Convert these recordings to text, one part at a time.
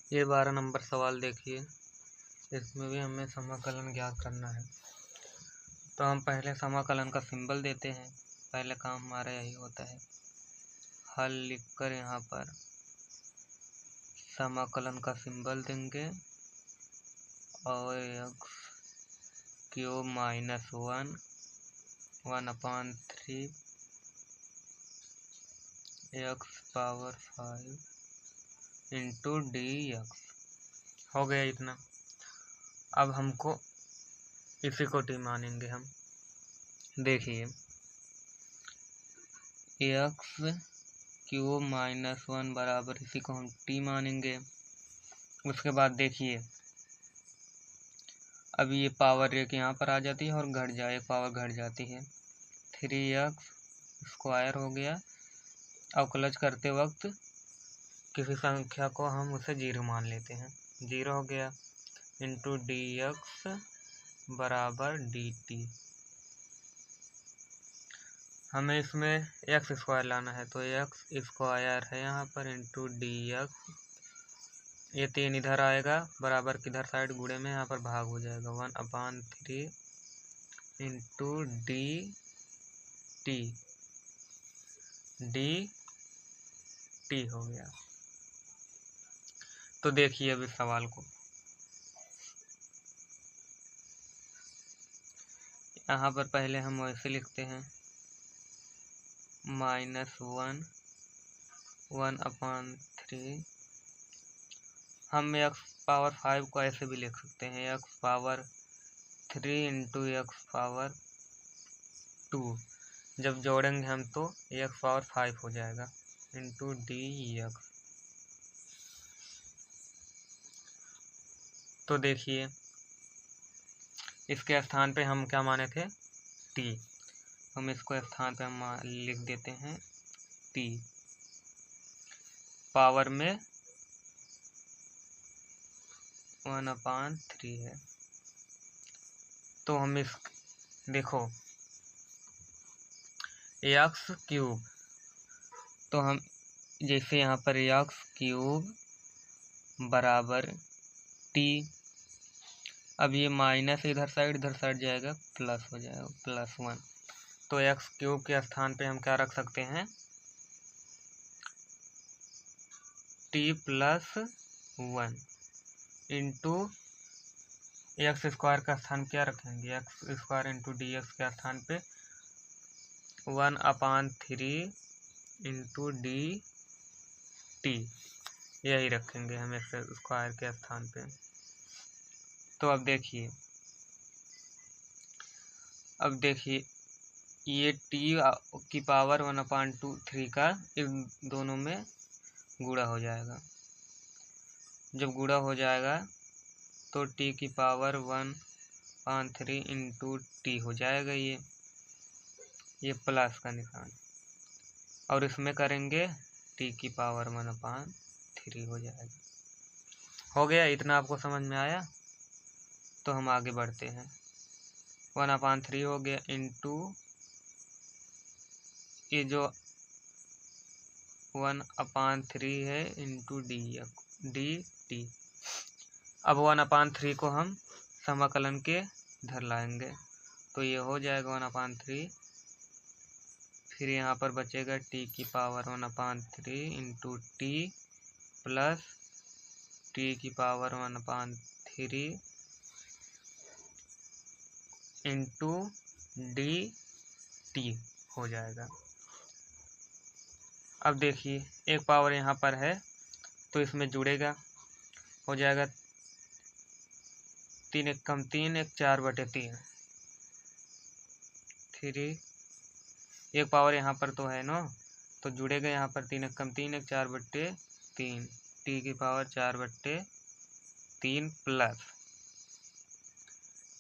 ये 12 नंबर सवाल देखिए, इसमें भी हमें समाकलन ज्ञात करना है। तो हम पहले समाकलन का सिंबल देते हैं, पहले काम हमारा यही होता है। हल लिखकर यहाँ पर समाकलन का सिंबल देंगे और x cube minus 1/3 x power 5 into dx हो गया इतना। अब हमको इसी को टी मानेंगे हम। देखिए x क्यूब माइनस 1 बराबर इसी को हम टी मानेंगे। उसके बाद देखिए अब ये पावर एक यहाँ पर आ जाती है और घट जाए, पावर घट जाती है। 3x स्क्वायर हो गया। अवकलज करते वक्त किसी संख्या को हम उसे 0 मान लेते हैं, 0 हो गया इंटू dx बराबर dt। हमें इसमें x स्क्वायर लाना है तो x स्क्वायर है यहाँ पर इंटू dx। ये 3 इधर आएगा, बराबर किधर साइड गुणे में यहाँ पर भाग हो जाएगा। 1/3 इंटू dt हो गया। तो देखिए अब इस सवाल को, यहाँ पर पहले हम ऐसे लिखते हैं -1/3। हम x पावर 5 को ऐसे भी लिख सकते हैं, x power 3 into x power 2। जब जोड़ेंगे हम तो x पावर 5 हो जाएगा इंटू dx। तो देखिए इसके स्थान पे हम क्या माने थे, t। हम इसको स्थान पे हम लिख देते हैं t। पावर में 1/3 है। तो हम इस देखो x क्यूब, तो हम जैसे यहाँ पर x क्यूब बराबर t। अब ये माइनस इधर साइड जाएगा, प्लस हो जाएगा, +1। तो x क्यूब के स्थान पे हम क्या रख सकते हैं, t +1 इंटू एक्स स्क्वायर का स्थान क्या रखेंगे, एक्स स्क्वायर इंटू dx के स्थान पे 1/3 इंटू dt यही रखेंगे हम एक्स स्क्वायर के स्थान पे। तो अब देखिए ये t की पावर 1/3 का इस दोनों में गुणा हो जाएगा। जब गुणा हो जाएगा तो t की पावर 1/3 इंटू टी हो जाएगा ये प्लस का निशान, और इसमें करेंगे t की पावर 1/3 हो जाएगा। हो गया इतना, आपको समझ में आया? तो हम आगे बढ़ते हैं। 1/3 हो गया इंटू ये जो 1/3 है इंटू dt। अब 1/3 को हम समाकलन के इधर लाएंगे तो ये हो जाएगा 1/3। फिर यहाँ पर बचेगा t की power 1/3 into T plus t की पावर 1/3 इंटू dt हो जाएगा। अब देखिए एक पावर यहाँ पर है तो इसमें जुड़ेगा, हो जाएगा 3 × 3 = 4/3। 3 एक पावर यहाँ पर तो है ना, तो जुड़ेगा यहाँ पर 3 × 3 = 4/3। t की पावर 4/3 प्लस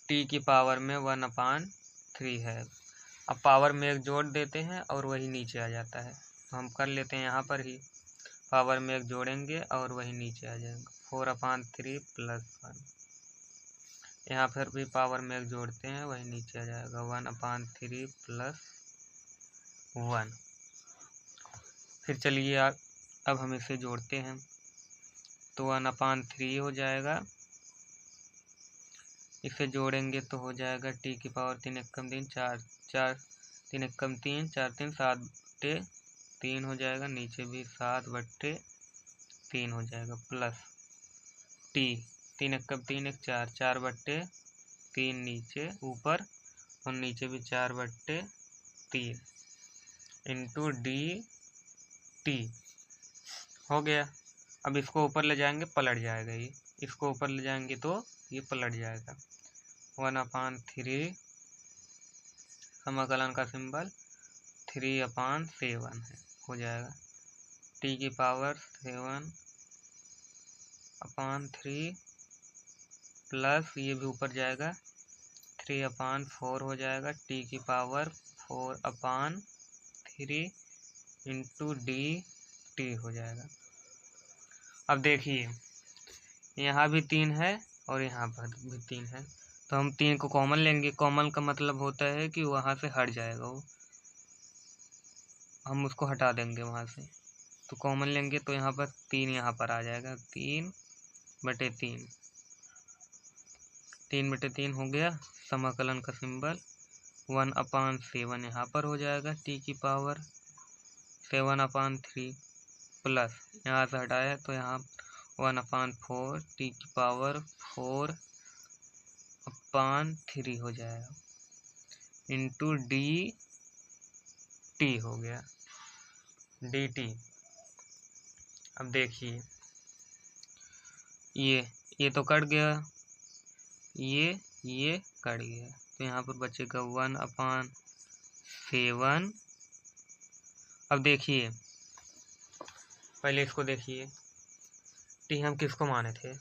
t की पावर में 1/3 है। अब पावर में एक जोड़ देते हैं और वही नीचे आ जाता है, तो हम कर लेते हैं यहाँ पर ही पावर में एक जोड़ेंगे और वही नीचे आ जाएगा 4/3 + 1। यहाँ पर भी पावर में एक जोड़ते हैं वही नीचे आ जाएगा 1/3 + 1। फिर चलिए अब हम इसे जोड़ते हैं। तो 1/3 हो जाएगा। इसे जोड़ेंगे तो हो जाएगा टी की पावर 3 एकम 3 4 4 3 एकम 3 4 3 7/3 हो जाएगा। नीचे भी 7/3 हो जाएगा प्लस टी 3 एकम 3 1 4 4/3 नीचे ऊपर और नीचे भी 4/3 इंटू डी टी हो गया। अब इसको ऊपर ले जाएंगे पलट जाएगा, ये इसको ऊपर ले जाएंगे तो ये पलट जाएगा। 1/3 समाकलन का सिंबल 3/7 है हो जाएगा। टी की पावर 7/3 प्लस ये भी ऊपर जाएगा 3/4 हो जाएगा। टी की पावर 4/3 इंटू डी टी हो जाएगा। अब देखिए यहाँ भी 3 है और यहाँ पर भी 3 है, तो हम 3 को कॉमन लेंगे। कॉमन का मतलब होता है कि वहाँ से हट जाएगा वो, हम उसको हटा देंगे वहाँ से। तो कॉमन लेंगे तो यहाँ पर 3 यहाँ पर आ जाएगा, 3/3 3/3 हो गया। समाकलन का सिंबल 1/7 यहाँ पर हो जाएगा। टी की पावर 7/3 प्लस यहाँ से हटाया तो यहाँ 1/4 टी की पावर 4/3 हो जाएगा इंटू डी टी हो गया डी टी। अब देखिए ये तो कट गया, ये कट गया, तो यहाँ पर बचेगा 1/7। अब देखिए पहले इसको देखिए, टी हम किसको माने थे,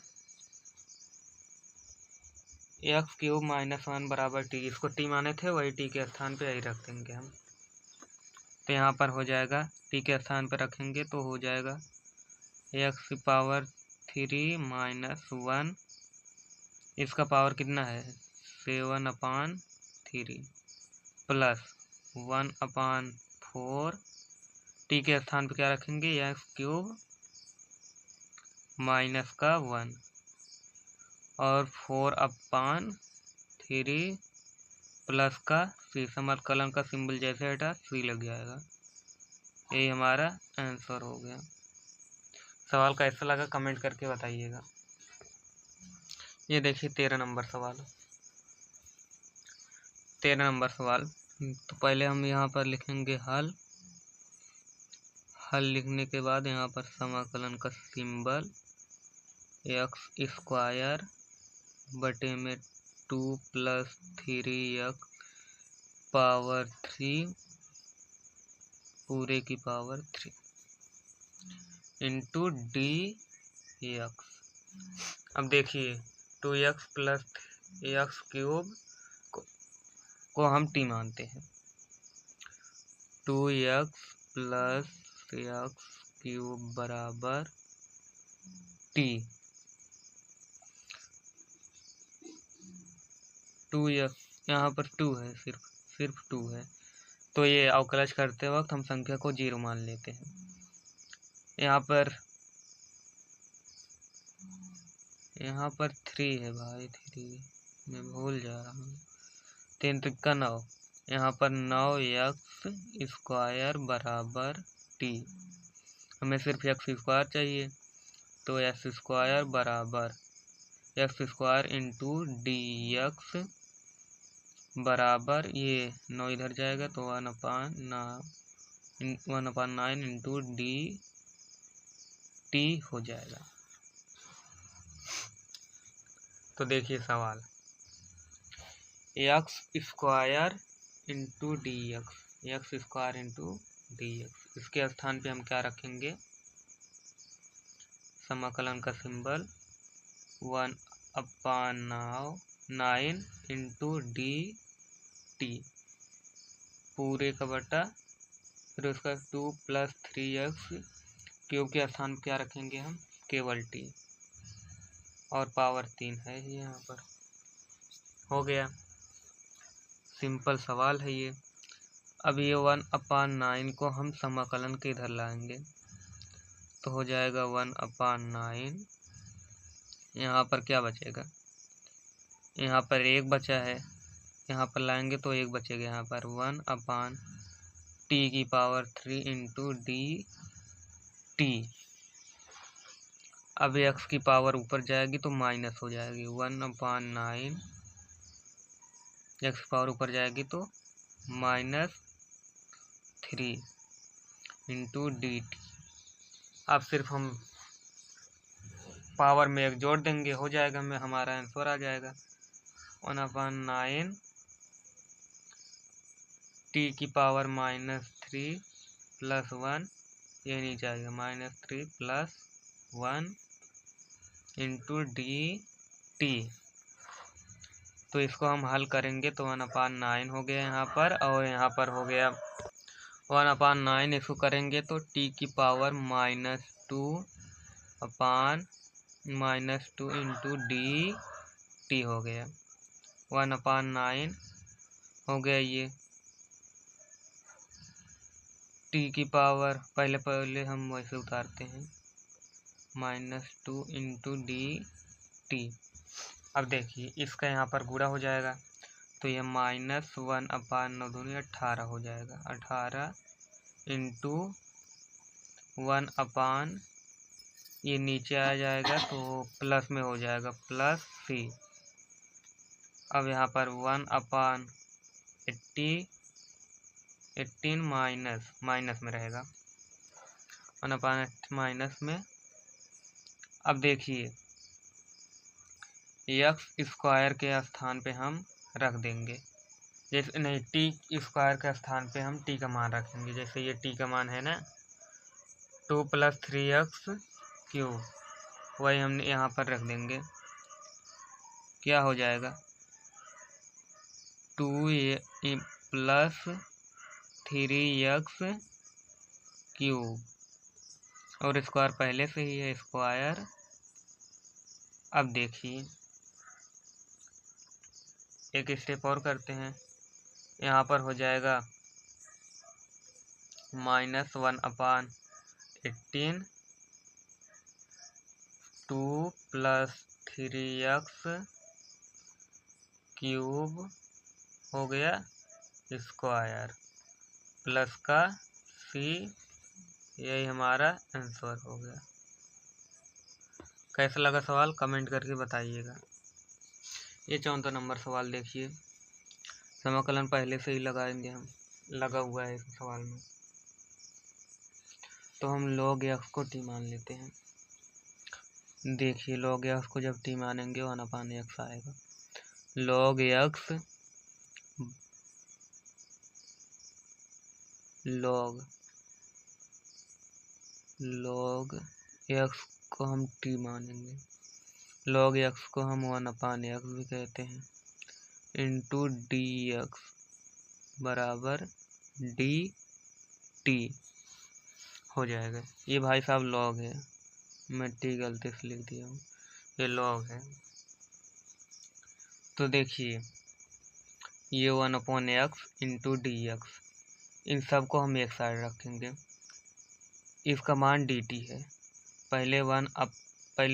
x³ - 1 बराबर टी, इसको टी माने थे, वही टी के स्थान पे यही रख देंगे हम। तो यहाँ पर हो जाएगा टी के स्थान पर रखेंगे तो हो जाएगा x³ - 1, इसका पावर कितना है 7/3 प्लस 1/4 टी के स्थान पर क्या रखेंगे x³ - 1 और 4/3 प्लस का सी, समाकलन का सिंबल जैसे हटा सी लग जाएगा। यही हमारा आंसर हो गया। सवाल कैसा लगा कमेंट करके बताइएगा। ये देखिए 13 नंबर सवाल। 13 नंबर सवाल, तो पहले हम यहाँ पर लिखेंगे हल लिखने के बाद यहाँ पर समाकलन का सिंबल x² बटे में 2 + 3x पावर 3 पूरे की पावर 3 इंटू डी एक्स। अब देखिए 2x + x³ को हम टी मानते हैं। 2x + x³ बराबर टी। 2x यहाँ पर 2 है, सिर्फ 2 है, तो ये अवकलज करते वक्त हम संख्या को 0 मान लेते हैं। यहाँ पर 3 है भाई, 3 मैं भूल जा रहा हूँ। 3 × 3 = 9, यहाँ पर 9x² बराबर टी। हमें सिर्फ x² चाहिए, तो x² बराबर x² इंटू डी एक्स बराबर ये 9 इधर जाएगा तो 1/9 इंटू डी टी हो जाएगा। तो देखिए सवाल x² into D x, x² into D x, इसके स्थान पे हम क्या रखेंगे समाकलन का सिंबल 1/9 इंटू डी टी पूरे का बटा, फिर उसका 2 + 3x³ के स्थान क्या रखेंगे हम केवल टी, और पावर 3 है यहाँ पर। हो गया, सिंपल सवाल है ये। अब ये 1/9 को हम समाकलन के इधर लाएंगे तो हो जाएगा 1/9 यहाँ पर क्या बचेगा, यहाँ पर 1 बचा है, यहाँ पर लाएंगे तो 1 बचेगा, यहाँ पर 1/t³ इंटू डी टी। अब x की पावर ऊपर जाएगी तो माइनस हो जाएगी, 1/9, x की पावर ऊपर जाएगी तो -3 इंटू डी टी। अब सिर्फ हम पावर में 1 जोड़ देंगे, हो जाएगा, में हमारा आंसर आ जाएगा 1/9 t³ -3 + 1, ये नीचे आएगा -3 + 1 इंटू डी टी। तो इसको हम हल करेंगे तो 1/9 हो गया यहाँ पर, और यहाँ पर हो गया 1/9। इसको करेंगे तो t³ -2 इंटू डी टी हो गया, 1/9 हो गया ये t³ पहले हम वैसे उतारते हैं, -2 इंटू डी टी। अब देखिए इसका यहाँ पर गुणा हो जाएगा तो ये -1/9 दूनी 18 हो जाएगा, 18 इंटू 1/, ये नीचे आ जाएगा तो प्लस में हो जाएगा +c। अब यहाँ पर 1/18 माइनस में रहेगा, 1/18 माइनस में। अब देखिए x² के स्थान पे हम रख देंगे, जैसे नहीं t² के स्थान पे हम t का मान रखेंगे। जैसे ये t का मान है ना 2 + 3x³, वही हम यहाँ पर रख देंगे। क्या हो जाएगा 2 + 3x³ और स्क्वायर पहले से ही है स्क्वायर। अब देखिए एक स्टेप और करते हैं, यहाँ पर हो जाएगा -1/18 2 + 3x³ हो गया स्क्वायर प्लस का c, यही हमारा आंसर हो गया। कैसा लगा सवाल कमेंट करके बताइएगा। ये 14 नंबर सवाल देखिए, समाकलन पहले से ही लगाएंगे, हम लगा हुआ है इस सवाल में। तो हम log x को t मान लेते हैं। देखिए log x को जब t मानेंगे 1/x आएगा। log x को हम t मानेंगे, log x को हम 1/x भी कहते हैं, इंटू dx बराबर dt हो जाएगा। ये भाई साहब log है, मैं t गलती से लिख दिया हूँ, ये log है। तो देखिए ये 1/x इंटू dx, इन सब को हम एक साइड रखेंगे। इसका मान dt है, पहले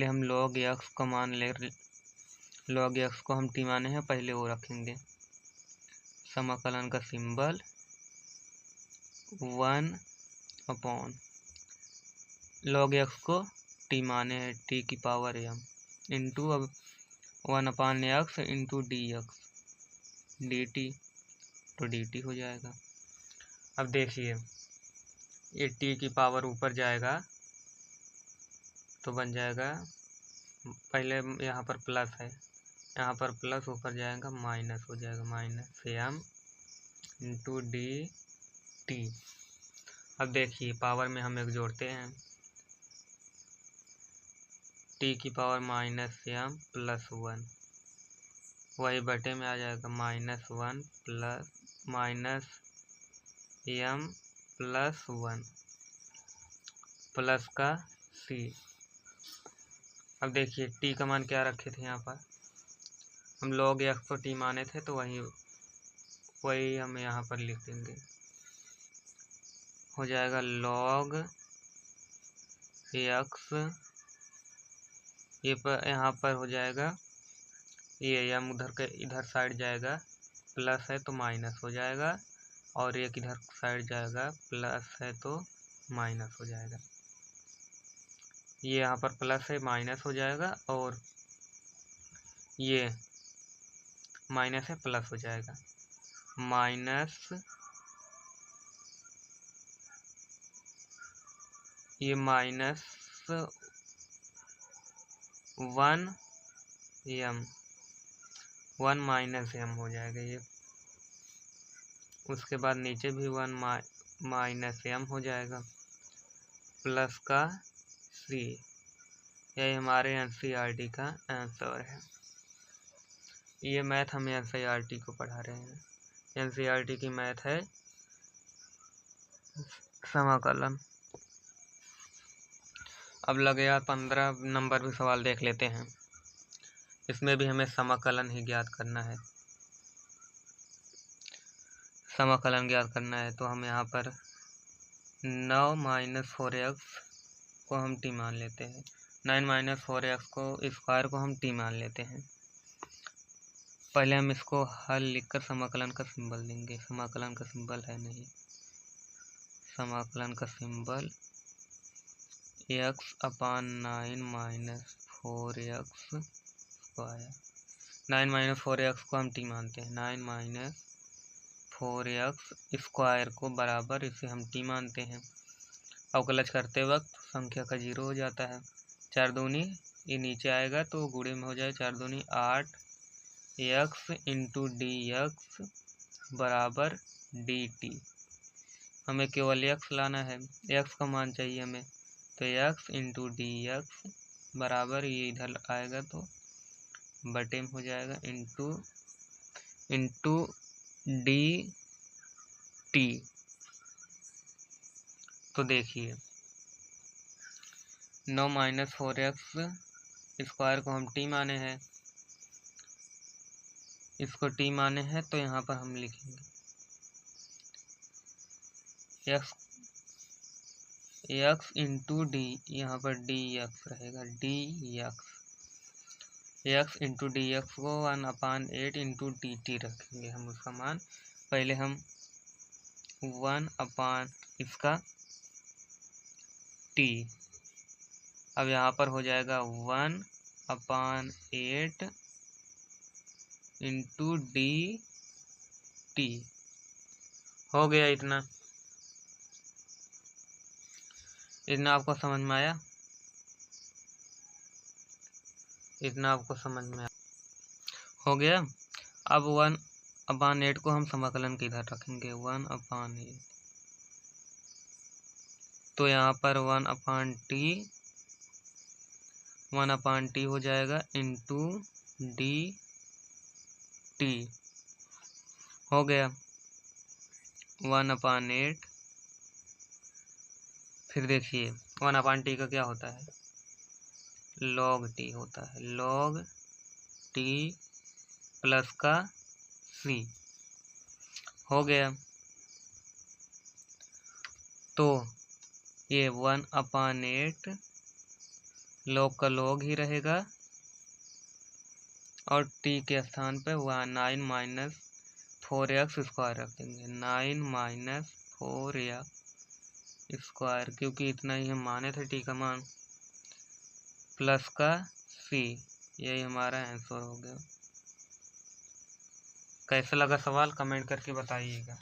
हम log x का मान log x को हम t माने हैं, पहले वो रखेंगे। समाकलन का सिंबल 1/, log x को t माने हैं t⁻m इंटू अब 1/x इंटू dx dt, तो dt हो जाएगा। अब देखिए ये t की पावर ऊपर जाएगा तो बन जाएगा, पहले यहाँ पर प्लस है, यहाँ पर प्लस ऊपर जाएगा माइनस हो जाएगा, -m इंटू dt। अब देखिए पावर में हम एक जोड़ते हैं, t की पावर -m + 1, वही बटे में आ जाएगा -1 -m + 1 प्लस का c। अब देखिए t का मान क्या रखे थे, यहाँ पर हम log x को t माने थे, तो वही हम यहाँ पर लिख देंगे, हो जाएगा log x ये पर यहाँ पर हो जाएगा, ये m उधर के इधर साइड जाएगा, प्लस है तो माइनस हो जाएगा, और एक इधर साइड जाएगा, प्लस है तो माइनस हो जाएगा। ये यहाँ पर प्लस है माइनस हो जाएगा, और ये माइनस है प्लस हो जाएगा। माइनस ये माइनस 1 माइनस m हो जाएगा ये। उसके बाद नीचे भी 1 माइनस m हो जाएगा, प्लस का c। यही हमारे NCERT का आंसर है। ये मैथ हम NCERT को पढ़ा रहे हैं। NCERT की मैथ है समाकलन। अब लगे यार 15 नंबर भी सवाल देख लेते हैं। इसमें भी हमें समाकलन ही ज्ञात करना है। समाकलन ज्ञात करना है तो हम यहाँ पर 9 माइनस 4x को हम t मान लेते हैं। 9 माइनस 4x को स्क्वायर को हम t मान लेते हैं। पहले हम इसको हल लिखकर समाकलन का सिंबल देंगे। समाकलन का सिंबल है नहीं, समाकलन का symbol x/9 minus 4x square. 9 minus 4x को हम t मानते हैं। 9 माइनस 4x स्क्वायर को बराबर इसे हम t मानते हैं। अवकलज करते वक्त संख्या का 0 हो जाता है। 4 दूनी ये नीचे आएगा तो गुणे में हो जाए 4 दूनी 8 x इंटू dx बराबर dt। हमें केवल x लाना है, x का मान चाहिए हमें, तो x इंटू dx बराबर ये इधर आएगा तो बटे में हो जाएगा इंटू dt। तो देखिए 9 माइनस 4x स्क्वायर को हम t माने हैं, इसको t माने हैं, तो यहाँ पर हम लिखेंगे x इंटू डी, यहाँ पर dx रहेगा, x इंटू dx को 1/8 इंटू dt रखेंगे हम उसका मान। पहले हम 1 इसका t, अब यहाँ पर हो जाएगा 1/8 इंटू dt। हो गया इतना आपको समझ में आया? इतना आपको समझ में आया? हो गया। अब 1/8 को हम समाकलन के इधर रखेंगे, 1/8, तो यहाँ पर 1/t हो जाएगा इंटू dt। हो गया 1/8। फिर देखिए 1/t का क्या होता है, log t होता है, log t प्लस का c। हो गया, तो ये 1/8 log का log ही रहेगा, और t के स्थान पे 9 माइनस 4x स्क्वायर रख देंगे। 9 माइनस 4x स्क्वायर, क्योंकि इतना ही हम माने थे t का मान, प्लस का c। यही हमारा आंसर हो गया। कैसा लगा सवाल कमेंट करके बताइएगा।